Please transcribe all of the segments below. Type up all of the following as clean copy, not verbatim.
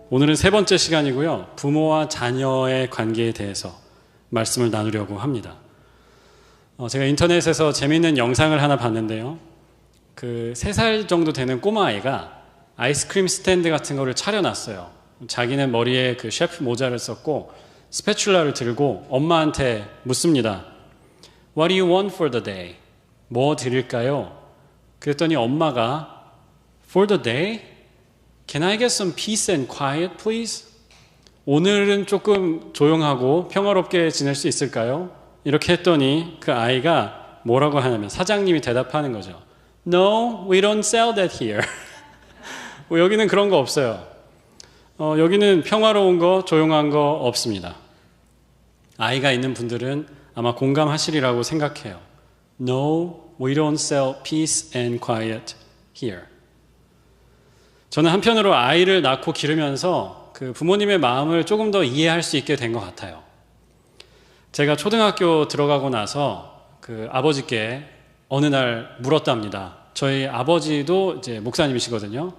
오늘은 세 번째 시간이고요. 부모와 자녀의 관계에 대해서 말씀을 나누려고 합니다. 제가 인터넷에서 재미있는 영상을 하나 봤는데요. 그 3살 정도 되는 꼬마아이가 아이스크림 스탠드 같은 거를 차려놨어요. 자기는 머리에 그 셰프 모자를 썼고 스패츌라를 들고 엄마한테 묻습니다. What do you want for the day? 뭐 드릴까요? 그랬더니 엄마가 For the day? Can I get some peace and quiet, please? 오늘은 조금 조용하고 평화롭게 지낼 수 있을까요? 이렇게 했더니 그 아이가 뭐라고 하냐면 사장님이 대답하는 거죠. No, we don't sell that here. 여기는 그런 거 없어요. 여기는 평화로운 거, 조용한 거 없습니다. 아이가 있는 분들은 아마 공감하시리라고 생각해요. No, we don't sell peace and quiet here. 저는 한편으로 아이를 낳고 기르면서 그 부모님의 마음을 조금 더 이해할 수 있게 된 것 같아요. 제가 초등학교 들어가고 나서 그 아버지께 어느 날 물었답니다. 저희 아버지도 이제 목사님이시거든요.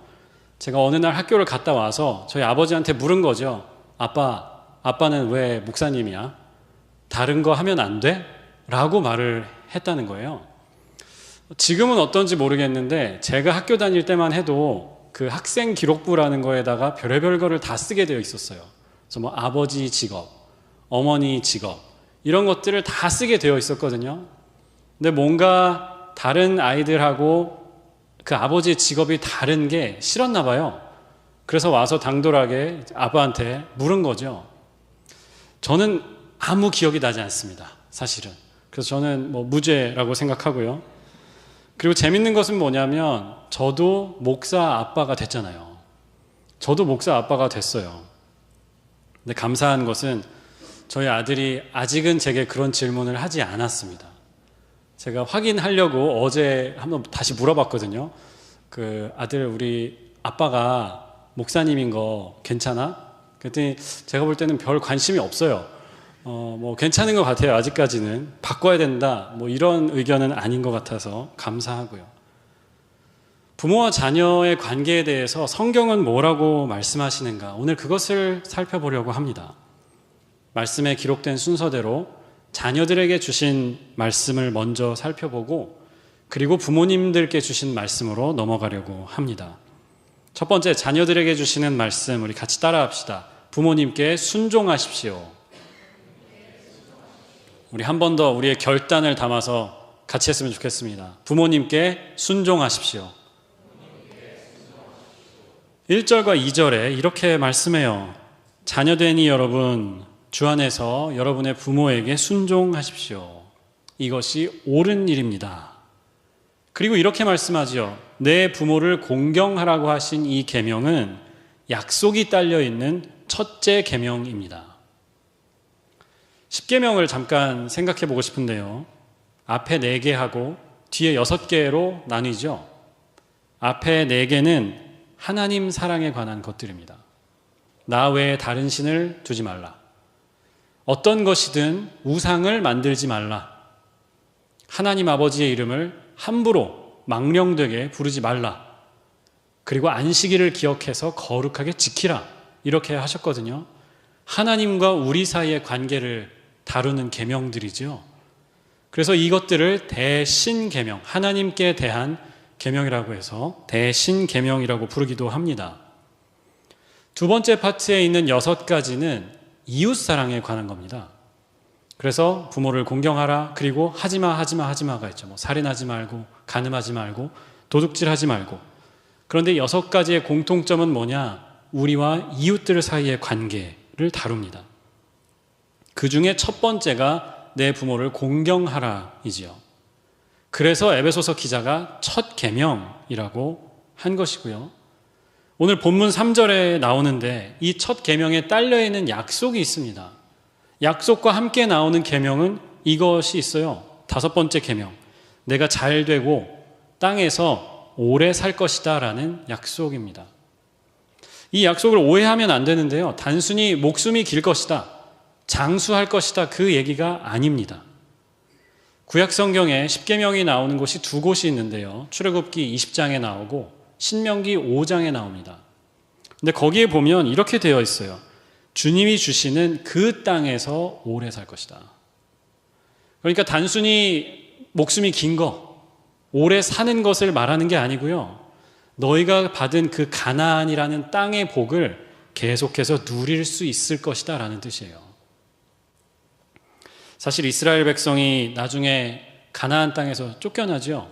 제가 어느 날 학교를 갔다 와서 저희 아버지한테 물은 거죠. 아빠는 왜 목사님이야? 다른 거 하면 안 돼? 라고 말을 했다는 거예요. 지금은 어떤지 모르겠는데 제가 학교 다닐 때만 해도 그 학생 기록부라는 거에다가 별의별 거를 다 쓰게 되어 있었어요. 그래서 뭐 아버지 직업, 어머니 직업 이런 것들을 다 쓰게 되어 있었거든요. 근데 뭔가 다른 아이들하고 그 아버지의 직업이 다른 게 싫었나 봐요. 그래서 와서 당돌하게 아빠한테 물은 거죠. 저는 아무 기억이 나지 않습니다. 사실은. 그래서 저는 뭐 무죄라고 생각하고요. 그리고 재밌는 것은 뭐냐면 저도 목사 아빠가 됐잖아요. 저도 목사 아빠가 됐어요. 근데 감사한 것은 저희 아들이 아직은 제게 그런 질문을 하지 않았습니다. 제가 확인하려고 어제 한번 다시 물어봤거든요. 그 아들 우리 아빠가 목사님인 거 괜찮아? 그랬더니 제가 볼 때는 별 관심이 없어요. 뭐 괜찮은 것 같아요. 아직까지는 바꿔야 된다. 뭐 이런 의견은 아닌 것 같아서 감사하고요. 부모와 자녀의 관계에 대해서 성경은 뭐라고 말씀하시는가? 오늘 그것을 살펴보려고 합니다. 말씀에 기록된 순서대로 자녀들에게 주신 말씀을 먼저 살펴보고 그리고 부모님들께 주신 말씀으로 넘어가려고 합니다. 첫 번째 자녀들에게 주시는 말씀 우리 같이 따라합시다. 부모님께 순종하십시오. 우리 한 번 더 우리의 결단을 담아서 같이 했으면 좋겠습니다. 부모님께 순종하십시오. 1절과 2절에 이렇게 말씀해요. 자녀되니 여러분 주 안에서 여러분의 부모에게 순종하십시오. 이것이 옳은 일입니다. 그리고 이렇게 말씀하지요. 내 부모를 공경하라고 하신 이 계명은 약속이 딸려있는 첫째 계명입니다. 10계명을 잠깐 생각해 보고 싶은데요. 앞에 4개 하고 뒤에 6개로 나뉘죠. 앞에 4개는 하나님 사랑에 관한 것들입니다. 나 외에 다른 신을 두지 말라. 어떤 것이든 우상을 만들지 말라. 하나님 아버지의 이름을 함부로 망령되게 부르지 말라. 그리고 안식일을 기억해서 거룩하게 지키라. 이렇게 하셨거든요. 하나님과 우리 사이의 관계를 다루는 계명들이죠. 그래서 이것들을 대신계명, 하나님께 대한 계명이라고 해서 대신계명이라고 부르기도 합니다. 두 번째 파트에 있는 6가지는 이웃사랑에 관한 겁니다. 그래서 부모를 공경하라, 그리고 하지마가 있죠. 뭐 살인하지 말고, 간음하지 말고, 도둑질하지 말고. 그런데 6가지의 공통점은 뭐냐? 우리와 이웃들 사이의 관계를 다룹니다. 그 중에 첫 번째가 내 부모를 공경하라이지요. 그래서 에베소서 기자가 첫 계명이라고 한 것이고요. 오늘 본문 3절에 나오는데 이 첫 계명에 딸려있는 약속이 있습니다. 약속과 함께 나오는 계명은 이것이 있어요. 5번째 계명. 내가 잘 되고 땅에서 오래 살 것이다 라는 약속입니다. 이 약속을 오해하면 안 되는데요. 단순히 목숨이 길 것이다, 장수할 것이다 그 얘기가 아닙니다. 구약 성경에 10계명이 나오는 곳이 2곳이 있는데요. 출애굽기 20장에 나오고 신명기 5장에 나옵니다. 근데 거기에 보면 이렇게 되어 있어요. 주님이 주시는 그 땅에서 오래 살 것이다. 그러니까 단순히 목숨이 긴 거, 오래 사는 것을 말하는 게 아니고요. 너희가 받은 그 가나안이라는 땅의 복을 계속해서 누릴 수 있을 것이다 라는 뜻이에요. 사실 이스라엘 백성이 나중에 가나안 땅에서 쫓겨나죠.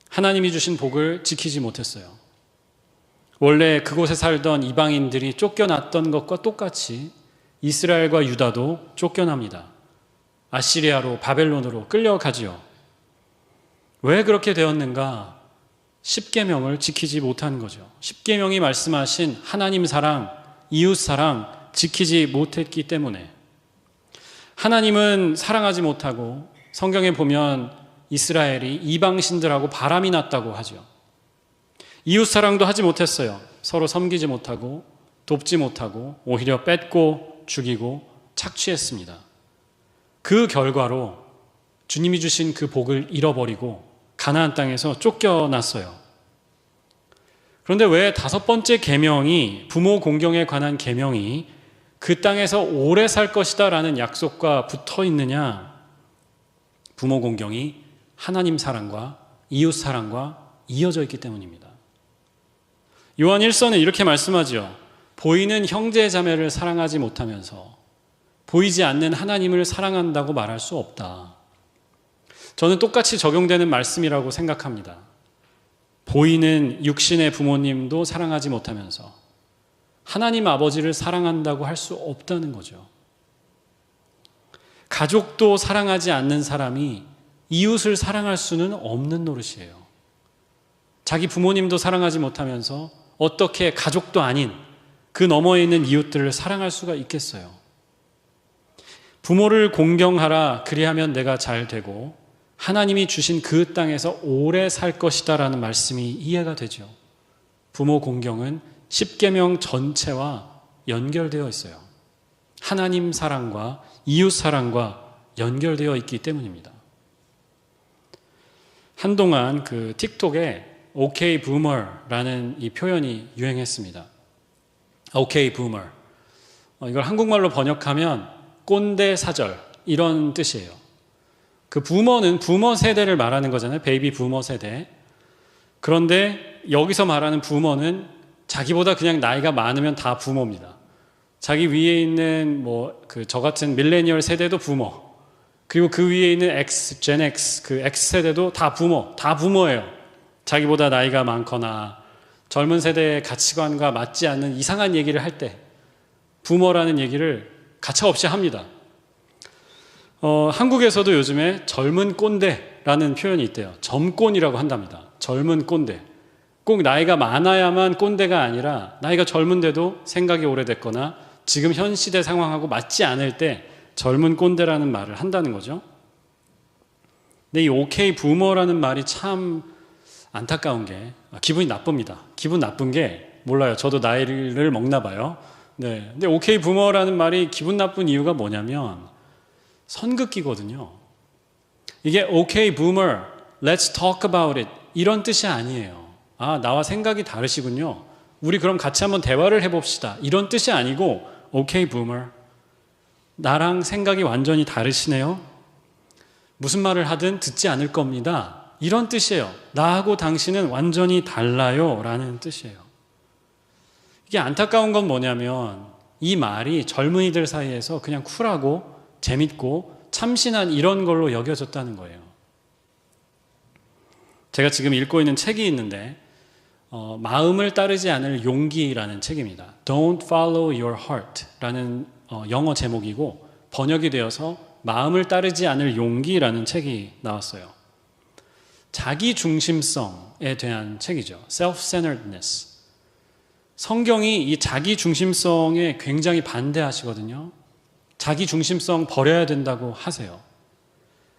하나님이 주신 복을 지키지 못했어요. 원래 그곳에 살던 이방인들이 쫓겨났던 것과 똑같이 이스라엘과 유다도 쫓겨납니다. 아시리아로, 바벨론으로 끌려가지요. 왜 그렇게 되었는가? 십계명을 지키지 못한 거죠. 십계명이 말씀하신 하나님 사랑, 이웃 사랑 지키지 못했기 때문에. 하나님은 사랑하지 못하고 성경에 보면 이스라엘이 이방신들하고 바람이 났다고 하죠. 이웃 사랑도 하지 못했어요. 서로 섬기지 못하고 돕지 못하고 오히려 뺏고 죽이고 착취했습니다. 그 결과로 주님이 주신 그 복을 잃어버리고 가나안 땅에서 쫓겨났어요. 그런데 왜 5번째 계명이 부모 공경에 관한 계명이 그 땅에서 오래 살 것이다 라는 약속과 붙어 있느냐? 부모 공경이 하나님 사랑과 이웃 사랑과 이어져 있기 때문입니다. 요한 1서는 이렇게 말씀하죠. 보이는 형제 자매를 사랑하지 못하면서 보이지 않는 하나님을 사랑한다고 말할 수 없다. 저는 똑같이 적용되는 말씀이라고 생각합니다. 보이는 육신의 부모님도 사랑하지 못하면서 하나님 아버지를 사랑한다고 할 수 없다는 거죠. 가족도 사랑하지 않는 사람이 이웃을 사랑할 수는 없는 노릇이에요. 자기 부모님도 사랑하지 못하면서 어떻게 가족도 아닌 그 너머에 있는 이웃들을 사랑할 수가 있겠어요? 부모를 공경하라, 그리하면 내가 잘 되고 하나님이 주신 그 땅에서 오래 살 것이다 라는 말씀이 이해가 되죠. 부모 공경은 십계명 전체와 연결되어 있어요. 하나님 사랑과 이웃 사랑과 연결되어 있기 때문입니다. 한동안 그 틱톡에 OK Boomer라는 이 표현이 유행했습니다. OK Boomer. 이걸 한국말로 번역하면 꼰대 사절 이런 뜻이에요. 그 부머는 부머 세대를 말하는 거잖아요. 베이비 부머 세대. 그런데 여기서 말하는 부머는 자기보다 그냥 나이가 많으면 다 부모입니다. 자기 위에 있는 저 같은 밀레니얼 세대도 부모. 그리고 그 위에 있는 X, Gen X, 그 X 세대도 다 부모, 다 부모예요. 자기보다 나이가 많거나 젊은 세대의 가치관과 맞지 않는 이상한 얘기를 할 때 부모라는 얘기를 가차없이 합니다. 한국에서도 요즘에 젊은 꼰대라는 표현이 있대요. 점꼰이라고 한답니다. 젊은 꼰대. 꼭 나이가 많아야만 꼰대가 아니라 나이가 젊은데도 생각이 오래됐거나 지금 현 시대 상황하고 맞지 않을 때 젊은 꼰대라는 말을 한다는 거죠. 근데 이 OK 부머라는 말이 참 안타까운 게 기분이 나쁩니다. 기분 나쁜 게 몰라요. 저도 나이를 먹나 봐요. 네. 근데 OK 부머라는 말이 기분 나쁜 이유가 뭐냐면 선긋기거든요. 이게 OK boomer, let's talk about it 이런 뜻이 아니에요. 아, 나와 생각이 다르시군요. 우리 그럼 같이 한번 대화를 해봅시다. 이런 뜻이 아니고 OK boomer, 나랑 생각이 완전히 다르시네요. 무슨 말을 하든 듣지 않을 겁니다. 이런 뜻이에요. 나하고 당신은 완전히 달라요 라는 뜻이에요. 이게 안타까운 건 뭐냐면 이 말이 젊은이들 사이에서 그냥 쿨하고 재밌고 참신한 이런 걸로 여겨졌다는 거예요. 제가 지금 읽고 있는 책이 있는데 마음을 따르지 않을 용기라는 책입니다. Don't follow your heart 라는 영어 제목이고 번역이 되어서 마음을 따르지 않을 용기라는 책이 나왔어요. 자기 중심성에 대한 책이죠. Self-centeredness. 성경이 이 자기 중심성에 굉장히 반대하시거든요. 자기 중심성 버려야 된다고 하세요.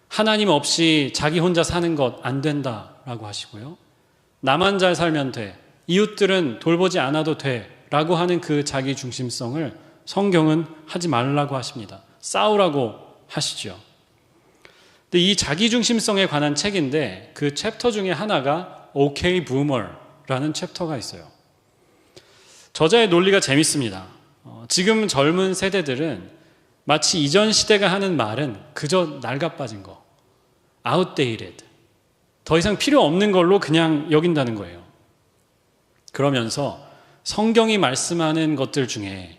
하나님 없이 자기 혼자 사는 것 안 된다라고 하시고요. 나만 잘 살면 돼. 이웃들은 돌보지 않아도 돼. 라고 하는 그 자기 중심성을 성경은 하지 말라고 하십니다. 싸우라고 하시죠. 근데 이 자기 중심성에 관한 책인데 그 챕터 중에 하나가 OK Boomer라는 챕터가 있어요. 저자의 논리가 재밌습니다. 지금 젊은 세대들은 마치 이전 시대가 하는 말은 그저 낡아빠진 거, outdated, 더 이상 필요 없는 걸로 그냥 여긴다는 거예요. 그러면서 성경이 말씀하는 것들 중에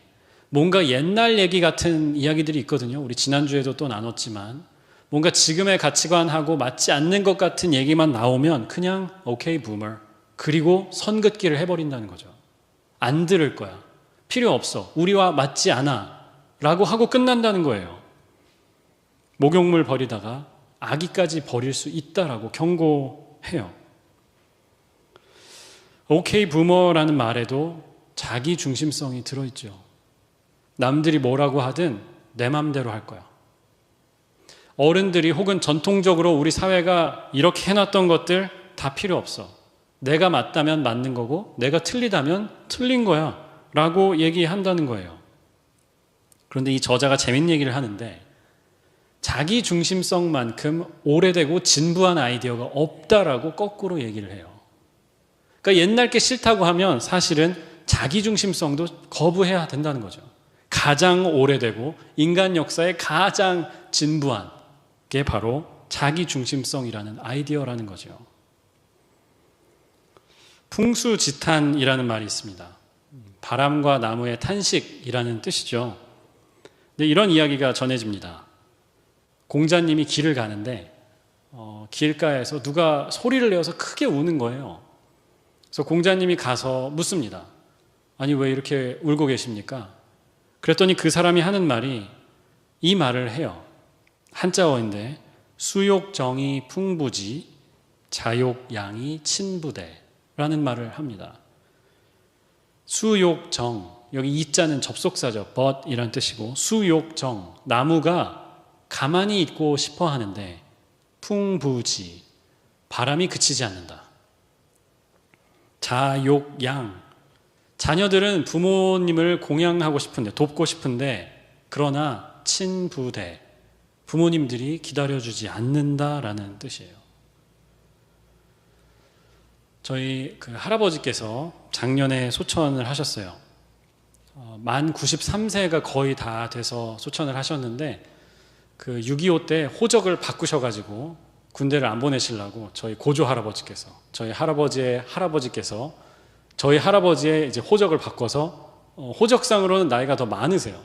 뭔가 옛날 얘기 같은 이야기들이 있거든요. 우리 지난주에도 또 나눴지만 뭔가 지금의 가치관하고 맞지 않는 것 같은 얘기만 나오면 그냥 오케이 부머, 그리고 선긋기를 해버린다는 거죠. 안 들을 거야. 필요 없어. 우리와 맞지 않아. 라고 하고 끝난다는 거예요. 목욕물 버리다가 아기까지 버릴 수 있다라고 경고해요. 오케이 부머라는 말에도 자기 중심성이 들어있죠. 남들이 뭐라고 하든 내 맘대로 할 거야. 어른들이 혹은 전통적으로 우리 사회가 이렇게 해놨던 것들 다 필요 없어. 내가 맞다면 맞는 거고 내가 틀리다면 틀린 거야 라고 얘기한다는 거예요. 그런데 이 저자가 재밌는 얘기를 하는데 자기 중심성만큼 오래되고 진부한 아이디어가 없다라고 거꾸로 얘기를 해요. 그러니까 옛날 게 싫다고 하면 사실은 자기 중심성도 거부해야 된다는 거죠. 가장 오래되고 인간 역사의 가장 진부한 게 바로 자기 중심성이라는 아이디어라는 거죠. 풍수지탄이라는 말이 있습니다. 바람과 나무의 탄식이라는 뜻이죠. 근데 이런 이야기가 전해집니다. 공자님이 길을 가는데 길가에서 누가 소리를 내어서 크게 우는 거예요. 그래서 공자님이 가서 묻습니다. 아니 왜 이렇게 울고 계십니까? 그랬더니 그 사람이 하는 말이 이 말을 해요. 한자어인데 수욕정이 풍부지 자욕양이 친부대라는 말을 합니다. 수욕정, 여기 이자는 접속사죠. but이란 뜻이고 수욕정, 나무가 가만히 있고 싶어 하는데 풍부지, 바람이 그치지 않는다. 자욕양, 자녀들은 부모님을 공양하고 싶은데 돕고 싶은데 그러나 친부대, 부모님들이 기다려주지 않는다라는 뜻이에요. 저희 그 할아버지께서 작년에 소천을 하셨어요. 만 93세가 거의 다 돼서 소천을 하셨는데 그 6.25 때 호적을 바꾸셔가지고 군대를 안 보내시려고 저희 고조 할아버지께서, 저희 할아버지의 할아버지께서 저희 할아버지의 이제 호적을 바꿔서 호적상으로는 나이가 더 많으세요.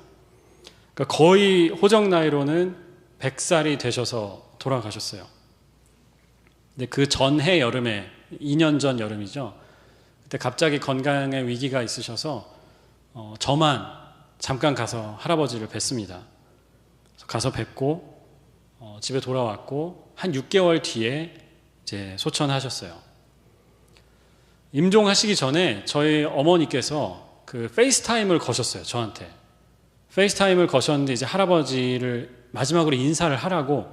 그러니까 거의 호적 나이로는 100살이 되셔서 돌아가셨어요. 근데 그 전해 여름에 2년 전 여름이죠. 그때 갑자기 건강에 위기가 있으셔서 저만 잠깐 가서 할아버지를 뵀습니다. 가서 뵙고 집에 돌아왔고 한 6개월 뒤에 이제 소천하셨어요. 임종하시기 전에 저희 어머니께서 그 페이스타임을 거셨어요. 저한테 페이스타임을 거셨는데 이제 할아버지를 마지막으로 인사를 하라고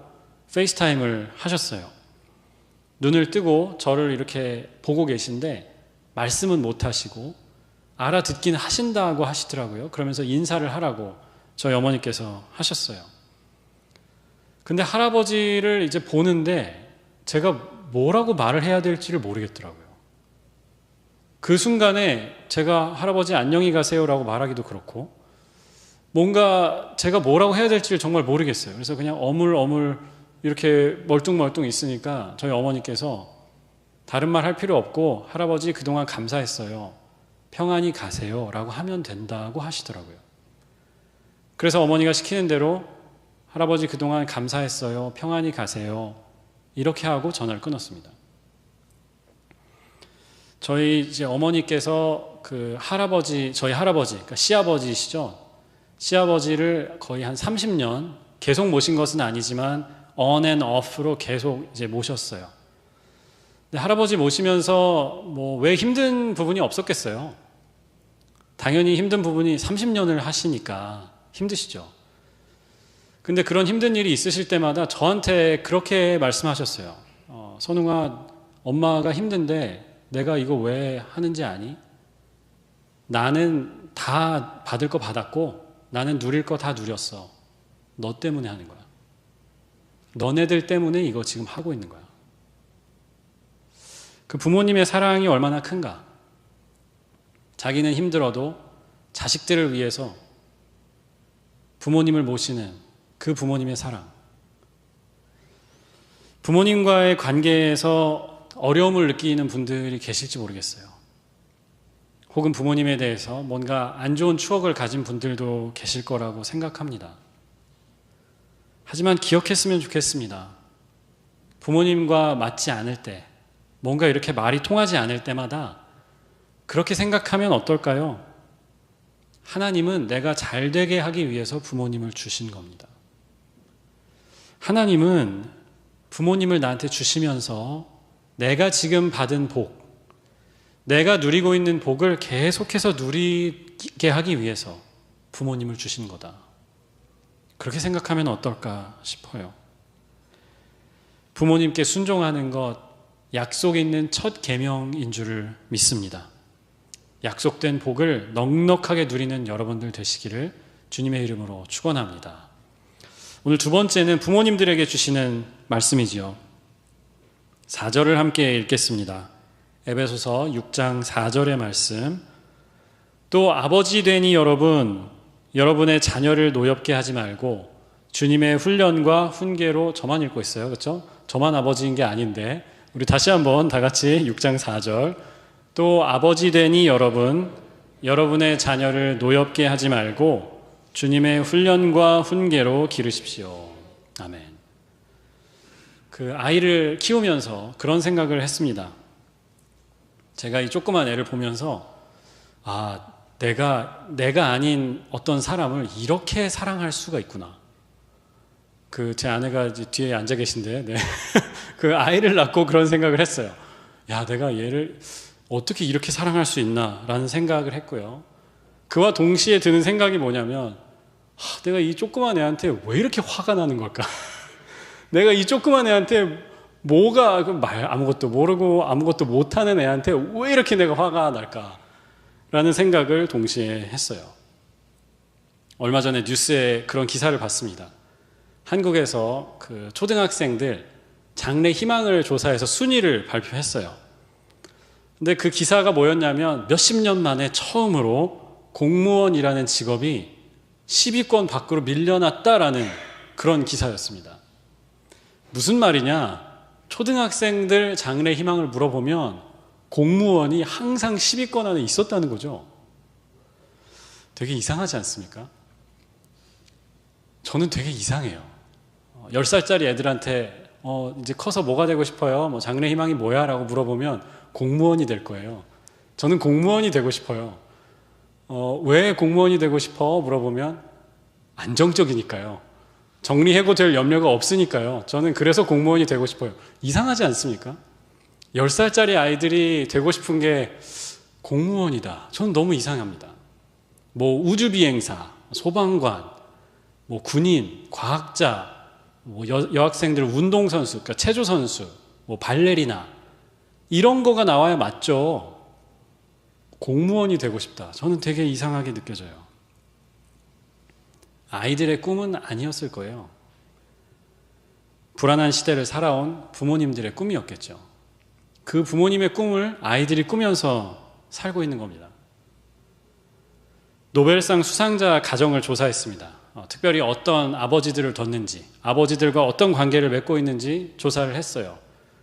페이스타임을 하셨어요. 눈을 뜨고 저를 이렇게 보고 계신데 말씀은 못 하시고 알아듣긴 하신다고 하시더라고요. 그러면서 인사를 하라고 저희 어머니께서 하셨어요. 근데 할아버지를 이제 보는데 제가 뭐라고 말을 해야 될지를 모르겠더라고요. 그 순간에 제가 할아버지 안녕히 가세요라고 말하기도 그렇고 뭔가 제가 뭐라고 해야 될지를 정말 모르겠어요. 그래서 그냥 어물어물 이렇게 멀뚱멀뚱 있으니까 저희 어머니께서 다른 말 할 필요 없고 할아버지 그동안 감사했어요. 평안히 가세요 라고 하면 된다고 하시더라고요. 그래서 어머니가 시키는 대로 할아버지 그동안 감사했어요. 평안히 가세요. 이렇게 하고 전화를 끊었습니다. 저희 이제 어머니께서 그 할아버지, 저희 할아버지, 그러니까 시아버지시죠. 시아버지를 거의 한 30년 계속 모신 것은 아니지만 on and off로 계속 이제 모셨어요. 근데 할아버지 모시면서 뭐 왜 힘든 부분이 없었겠어요. 당연히 힘든 부분이 30년을 하시니까 힘드시죠. 근데 그런 힘든 일이 있으실 때마다 저한테 그렇게 말씀하셨어요. 선웅아, 엄마가 힘든데 내가 이거 왜 하는지 아니? 나는 다 받을 거 받았고 나는 누릴 거 다 누렸어. 너 때문에 하는 거야. 너네들 때문에 이거 지금 하고 있는 거야. 그 부모님의 사랑이 얼마나 큰가? 자기는 힘들어도 자식들을 위해서 부모님을 모시는 그 부모님의 사랑. 부모님과의 관계에서 어려움을 느끼는 분들이 계실지 모르겠어요. 혹은 부모님에 대해서 뭔가 안 좋은 추억을 가진 분들도 계실 거라고 생각합니다. 하지만 기억했으면 좋겠습니다. 부모님과 맞지 않을 때, 뭔가 이렇게 말이 통하지 않을 때마다 그렇게 생각하면 어떨까요? 하나님은 내가 잘 되게 하기 위해서 부모님을 주신 겁니다. 하나님은 부모님을 나한테 주시면서 내가 지금 받은 복, 내가 누리고 있는 복을 계속해서 누리게 하기 위해서 부모님을 주신 거다. 그렇게 생각하면 어떨까 싶어요. 부모님께 순종하는 것, 약속 있는 첫 계명인 줄을 믿습니다. 약속된 복을 넉넉하게 누리는 여러분들 되시기를 주님의 이름으로 축원합니다. 오늘 두 번째는 부모님들에게 주시는 말씀이지요. 4절을 함께 읽겠습니다. 에베소서 6장 4절의 말씀. 또 아버지 되니 여러분, 여러분의 자녀를 노엽게 하지 말고 주님의 훈련과 훈계로, 저만 읽고 있어요. 그렇죠? 저만 아버지인 게 아닌데 우리 다시 한번 다 같이 6장 4절. 또 아버지 되니 여러분, 여러분의 자녀를 노엽게 하지 말고 주님의 훈련과 훈계로 기르십시오. 아멘. 그 아이를 키우면서 그런 생각을 했습니다. 제가 이 조그만 애를 보면서 내가 아닌 어떤 사람을 이렇게 사랑할 수가 있구나. 제 아내가 이제 뒤에 앉아 계신데, 네. 그 아이를 낳고 그런 생각을 했어요. 야, 내가 얘를 어떻게 이렇게 사랑할 수 있나라는 생각을 했고요. 그와 동시에 드는 생각이 뭐냐면, 내가 이 조그만 애한테 왜 이렇게 화가 나는 걸까? 내가 이 조그만 애한테 아무것도 모르고 아무것도 못하는 애한테 왜 이렇게 내가 화가 날까? 라는 생각을 동시에 했어요. 얼마 전에 뉴스에 그런 기사를 봤습니다. 한국에서 그 초등학생들 장래 희망을 조사해서 순위를 발표했어요. 근데 그 기사가 뭐였냐면 몇십 년 만에 처음으로 공무원이라는 직업이 10위권 밖으로 밀려났다라는 그런 기사였습니다. 무슨 말이냐? 초등학생들 장래 희망을 물어보면 공무원이 항상 10위권 안에 있었다는 거죠. 되게 이상하지 않습니까? 저는 되게 이상해요. 10살짜리 애들한테 이제 커서 뭐가 되고 싶어요? 뭐 장래 희망이 뭐야? 라고 물어보면 공무원이 될 거예요. 저는 공무원이 되고 싶어요. 왜 공무원이 되고 싶어? 물어보면 안정적이니까요. 정리해고될 염려가 없으니까요. 저는 그래서 공무원이 되고 싶어요. 이상하지 않습니까? 10살짜리 아이들이 되고 싶은 게 공무원이다. 저는 너무 이상합니다. 뭐 우주비행사, 소방관, 뭐 군인, 과학자, 뭐 여학생들 운동선수, 그러니까 체조선수, 뭐 발레리나 이런 거가 나와야 맞죠. 공무원이 되고 싶다. 저는 되게 이상하게 느껴져요. 아이들의 꿈은 아니었을 거예요. 불안한 시대를 살아온 부모님들의 꿈이었겠죠. 그 부모님의 꿈을 아이들이 꾸면서 살고 있는 겁니다. 노벨상 수상자 가정을 조사했습니다. 특별히 어떤 아버지들을 뒀는지, 아버지들과 어떤 관계를 맺고 있는지 조사를 했어요.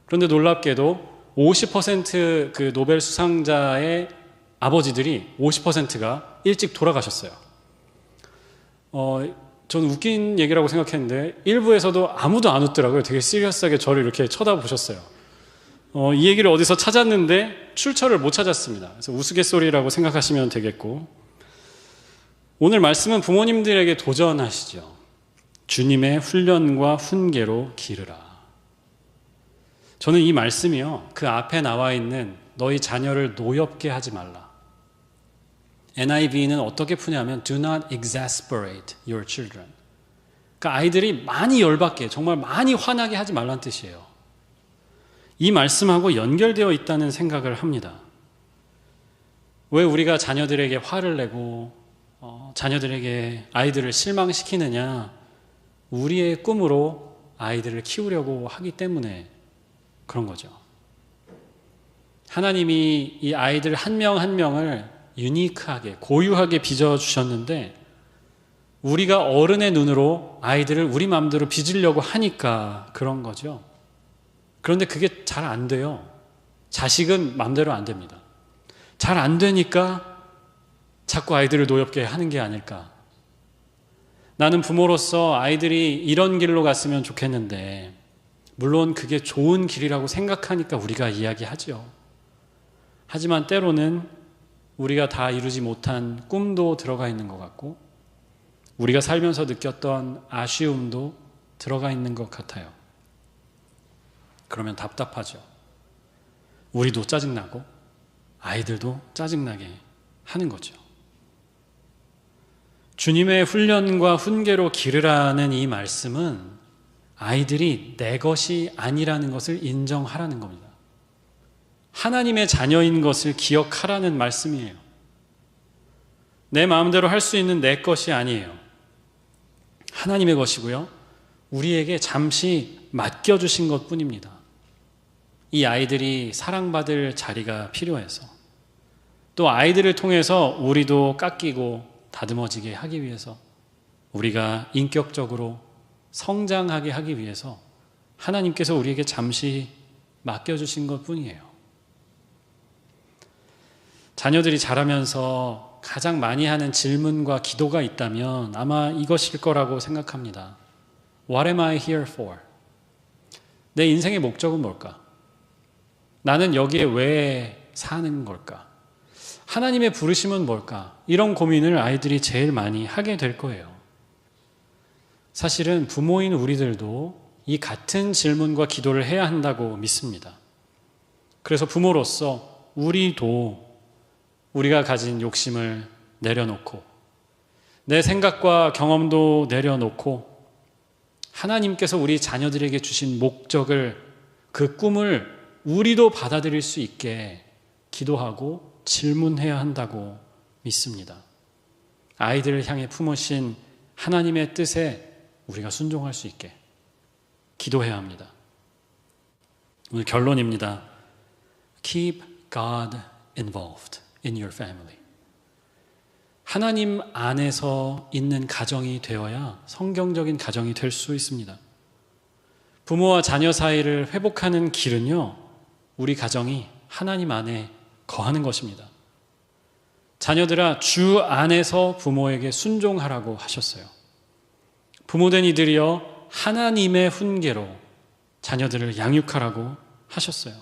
그런데 놀랍게도 50% 그 노벨 수상자의 아버지들이 50%가 일찍 돌아가셨어요. 저는 웃긴 얘기라고 생각했는데 일부에서도 아무도 안 웃더라고요. 되게 시리어스하게 저를 이렇게 쳐다보셨어요. 이 얘기를 어디서 찾았는데 출처를 못 찾았습니다. 그래서 우스갯소리라고 생각하시면 되겠고, 오늘 말씀은 부모님들에게 도전하시죠. 주님의 훈련과 훈계로 기르라. 저는 이 말씀이요, 그 앞에 나와 있는 너희 자녀를 노엽게 하지 말라. NIV는 어떻게 푸냐면 Do not exasperate your children. 그러니까 아이들이 많이 열받게, 정말 많이 화나게 하지 말란 뜻이에요. 이 말씀하고 연결되어 있다는 생각을 합니다. 왜 우리가 자녀들에게 화를 내고 자녀들에게 아이들을 실망시키느냐? 우리의 꿈으로 아이들을 키우려고 하기 때문에 그런 거죠. 하나님이 이 아이들 한 명 한 명을 유니크하게, 고유하게 빚어주셨는데 우리가 어른의 눈으로 아이들을 우리 마음대로 빚으려고 하니까 그런 거죠. 그런데 그게 잘 안 돼요. 자식은 마음대로 안 됩니다. 잘 안 되니까 자꾸 아이들을 노엽게 하는 게 아닐까. 나는 부모로서 아이들이 이런 길로 갔으면 좋겠는데, 물론 그게 좋은 길이라고 생각하니까 우리가 이야기하죠. 하지만 때로는 우리가 다 이루지 못한 꿈도 들어가 있는 것 같고, 우리가 살면서 느꼈던 아쉬움도 들어가 있는 것 같아요. 그러면 답답하죠. 우리도 짜증나고 아이들도 짜증나게 하는 거죠. 주님의 훈련과 훈계로 기르라는 이 말씀은 아이들이 내 것이 아니라는 것을 인정하라는 겁니다. 하나님의 자녀인 것을 기억하라는 말씀이에요. 내 마음대로 할 수 있는 내 것이 아니에요. 하나님의 것이고요. 우리에게 잠시 맡겨주신 것뿐입니다. 이 아이들이 사랑받을 자리가 필요해서, 또 아이들을 통해서 우리도 깎이고 다듬어지게 하기 위해서, 우리가 인격적으로 성장하게 하기 위해서 하나님께서 우리에게 잠시 맡겨주신 것뿐이에요. 자녀들이 자라면서 가장 많이 하는 질문과 기도가 있다면 아마 이것일 거라고 생각합니다. What am I here for? 내 인생의 목적은 뭘까? 나는 여기에 왜 사는 걸까? 하나님의 부르심은 뭘까? 이런 고민을 아이들이 제일 많이 하게 될 거예요. 사실은 부모인 우리들도 이 같은 질문과 기도를 해야 한다고 믿습니다. 그래서 부모로서 우리도 우리가 가진 욕심을 내려놓고, 내 생각과 경험도 내려놓고, 하나님께서 우리 자녀들에게 주신 목적을, 그 꿈을 우리도 받아들일 수 있게 기도하고 질문해야 한다고 믿습니다. 아이들을 향해 품으신 하나님의 뜻에 우리가 순종할 수 있게 기도해야 합니다. 오늘 결론입니다. Keep God involved in your family. 하나님 안에서 있는 가정이 되어야 성경적인 가정이 될 수 있습니다. 부모와 자녀 사이를 회복하는 길은요, 우리 가정이 하나님 안에 거하는 것입니다. 자녀들아, 주 안에서 부모에게 순종하라고 하셨어요. 부모된 이들이여 하나님의 훈계로 자녀들을 양육하라고 하셨어요.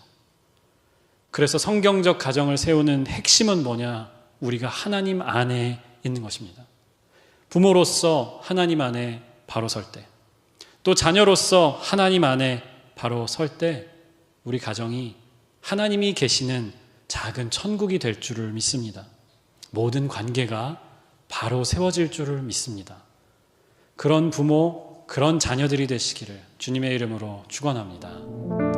그래서 성경적 가정을 세우는 핵심은 뭐냐? 우리가 하나님 안에 있는 것입니다. 부모로서 하나님 안에 바로 설 때, 또 자녀로서 하나님 안에 바로 설 때 우리 가정이 하나님이 계시는 작은 천국이 될 줄을 믿습니다. 모든 관계가 바로 세워질 줄을 믿습니다. 그런 부모, 그런 자녀들이 되시기를 주님의 이름으로 축원합니다.